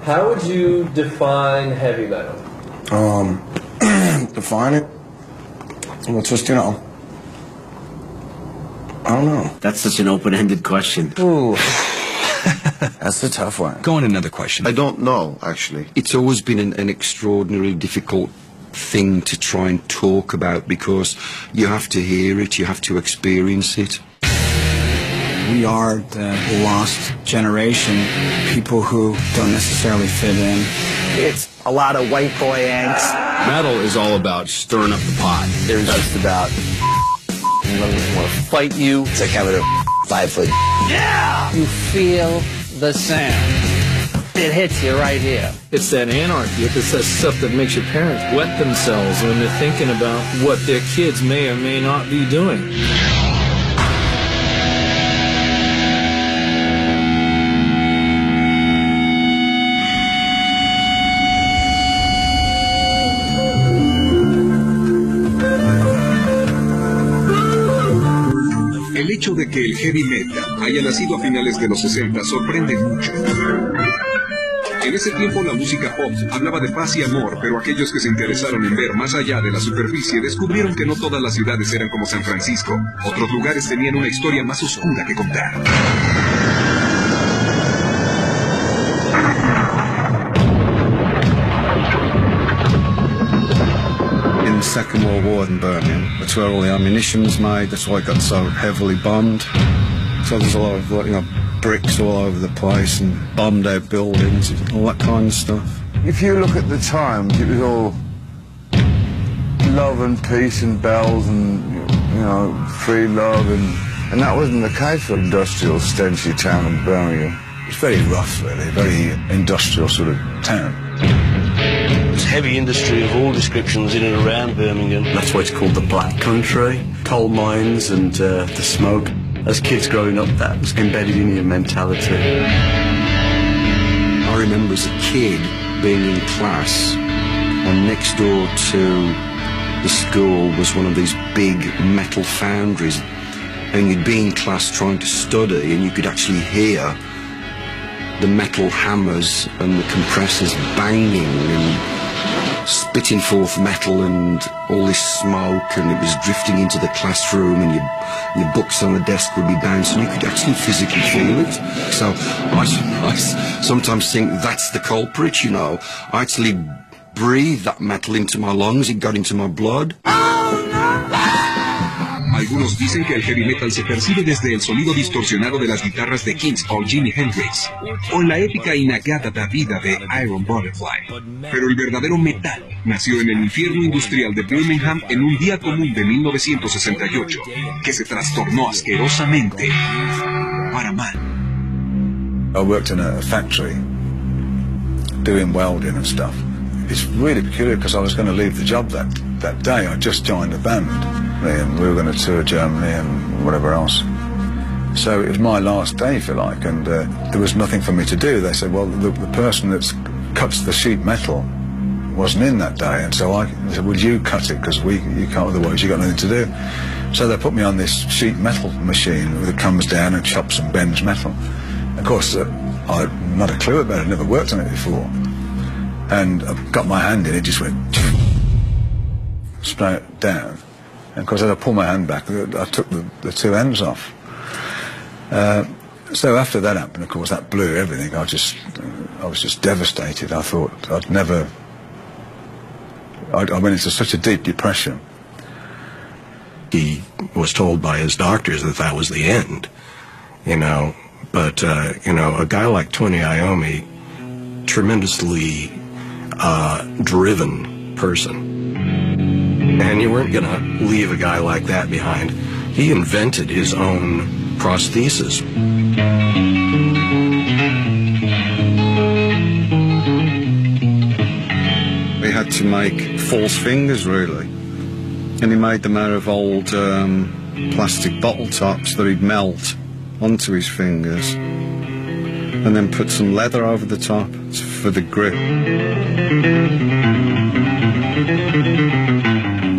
How would you define heavy metal? Define it? Well, it's just, you know, I don't know. That's such an open-ended question. Ooh. That's a tough one. Go on, another question. I don't know, actually. It's always been an extraordinarily difficult thing to try and talk about because you have to hear it, you have to experience it. We are the lost generation, people who don't necessarily fit in. It's a lot of white boy angst. Metal is all about stirring up the pot. There's just about want to fight you. It's like having a 5 foot. Yeah! You feel the sound. It hits you right here. It's that anarchy. It's that stuff that makes your parents wet themselves when they're thinking about what their kids may or may not be doing. El hecho de que el heavy metal haya nacido a finales de los 60 sorprende mucho. En ese tiempo la música pop hablaba de paz y amor, pero aquellos que se interesaron en ver más allá de la superficie descubrieron que no todas las ciudades eran como San Francisco. Otros lugares tenían una historia más oscura que contar. In the Second World War in Birmingham, that's where all the ammunition was made, that's why it got so heavily bombed. So there's a lot of, you know, bricks all over the place and bombed out buildings, all that kind of stuff. If you look at the times, it was all love and peace and bells and, you know, free love, and that wasn't the case for industrial, stenchy town of Birmingham. It's very rough, really, very industrial sort of town. There's heavy industry of all descriptions in and around Birmingham. That's why it's called the Black Country. Coal mines and the smoke. As kids growing up, that was embedded in your mentality. I remember as a kid being in class, and next door to the school was one of these big metal foundries, and you'd be in class trying to study, and you could actually hear the metal hammers and the compressors banging and spitting forth metal and all this smoke, and it was drifting into the classroom, and your books on the desk would be bouncing. You could actually physically feel it. So I sometimes think that's the culprit, you know. I actually breathed that metal into my lungs, it got into my blood. Algunos dicen que el heavy metal se percibe desde el sonido distorsionado de las guitarras de Kings o Jimi Hendrix, o en la épica y nagada vida de Iron Butterfly. Pero el verdadero metal nació en el infierno industrial de Birmingham en un día común de 1968, que se trastornó asquerosamente para mal. I worked in a factory doing welding and stuff. It's really peculiar because I was going to leave the job that day. I just joined a band and we were going to tour Germany and whatever else. So it was my last day, if you like, and there was nothing for me to do. They said, well, the person that cuts the sheet metal wasn't in that day, and so I said, well, you cut it because you can't, otherwise you got nothing to do. So they put me on this sheet metal machine that comes down and chops and bends metal. Of course, I had not a clue about it, I'd never worked on it before. And I got my hand in, it just went straight down. And of course, as I pulled my hand back, I took the two ends off. So after that happened, of course, that blew everything. I was just devastated. I thought I'd never... I went into such a deep depression. He was told by his doctors that that was the end, you know. But, you know, a guy like Tony Iommi, tremendously driven person. And you weren't going to leave a guy like that behind. He invented his own prosthesis. We had to make false fingers, really. And he made them out of old plastic bottle tops that he'd melt onto his fingers and then put some leather over the top for the grip.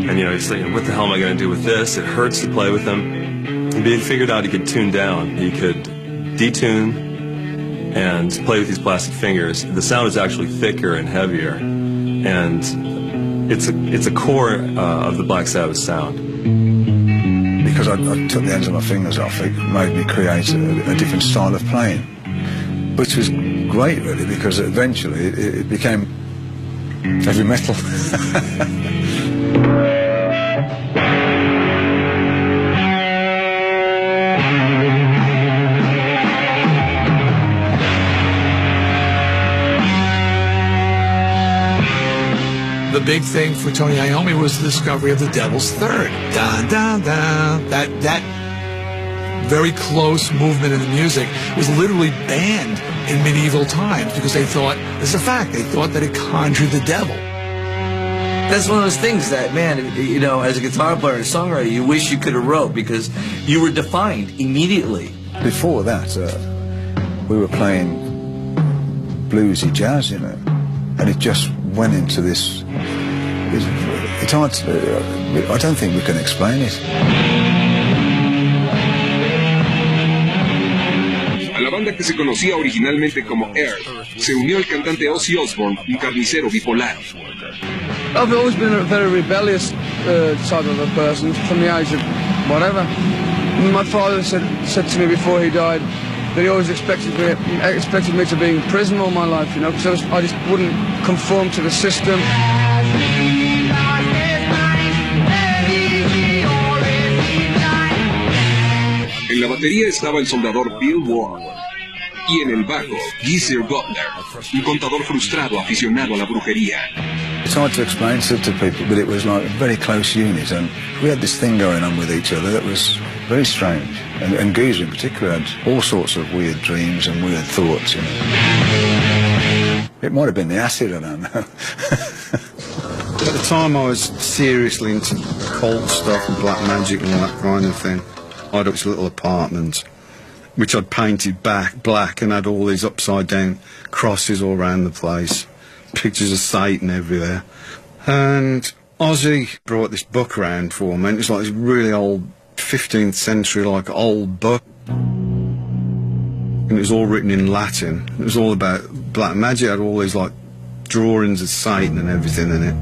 And, you he's thinking, what the hell am I going to do with this? It hurts to play with them. But he figured out he could tune down. He could detune and play with these plastic fingers. The sound is actually thicker and heavier, and it's a core of the Black Sabbath sound. Because I took the ends of my fingers off, it made me create a different style of playing, which was great, really, because eventually it became heavy metal. The big thing for Tony Iommi was the discovery of the Devil's Third. Da, da, da. That very close movement in the music was literally banned in medieval times because they thought, this is a fact, they thought that it conjured the devil. That's one of those things that, man, as a guitar player and songwriter, you wish you could have wrote because you were defined immediately. Before that, we were playing bluesy jazz, and it just went into this. It's hard to, I don't think we can explain it. A la banda que se conocía originalmente como Earth se unió el cantante Ozzy Osbourne, un carnicero bipolar. I've always been a very rebellious type of a person from the age of whatever. My father said to me before he died that he always expected me to be in prison all my life, because I just wouldn't conform to the system. En la batería estaba el soldador Bill Ward y en el bajo Geezer Butler, un contador frustrado aficionado a la brujería. It's hard to explain to people, but it was like a very close unit, and we had this thing going on with each other that was very strange. And Geezer in particular had all sorts of weird dreams and weird thoughts, It might have been the acid, I don't know. At the time I was seriously into occult stuff and black magic and all that kind of thing. I had this little apartment which I'd painted black and had all these upside down crosses all around the place, pictures of Satan everywhere. And Ozzy brought this book around for me, and it's like this really old 15th century old book, and it was all written in Latin. It was all about black magic. It had all these drawings of Satan and everything in it,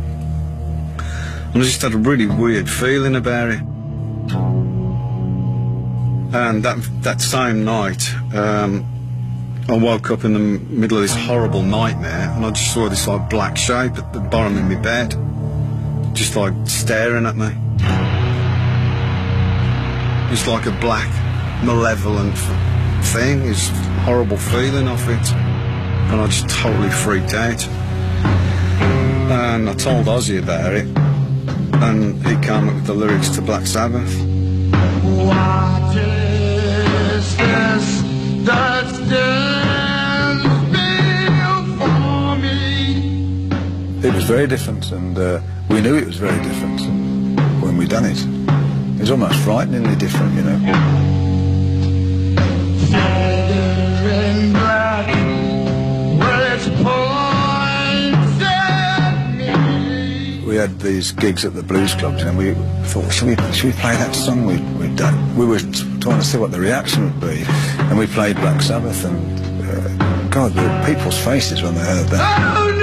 and I just had a really weird feeling about it. And that same night, I woke up in the middle of this horrible nightmare, and I just saw this black shape at the bottom of my bed, just staring at me. It's like a black, malevolent thing. It's a horrible feeling of it, and I just totally freaked out. And I told Ozzy about it, and he came up with the lyrics to Black Sabbath. What is this that stands before me? It was very different, and we knew it was very different when we done it. It was almost frighteningly different, In black, where it's points at me. We had these gigs at the blues clubs, and we thought, should we play that song we'd done? We were trying to see what the reaction would be, and we played Black Sabbath, and God, the people's faces when they heard that.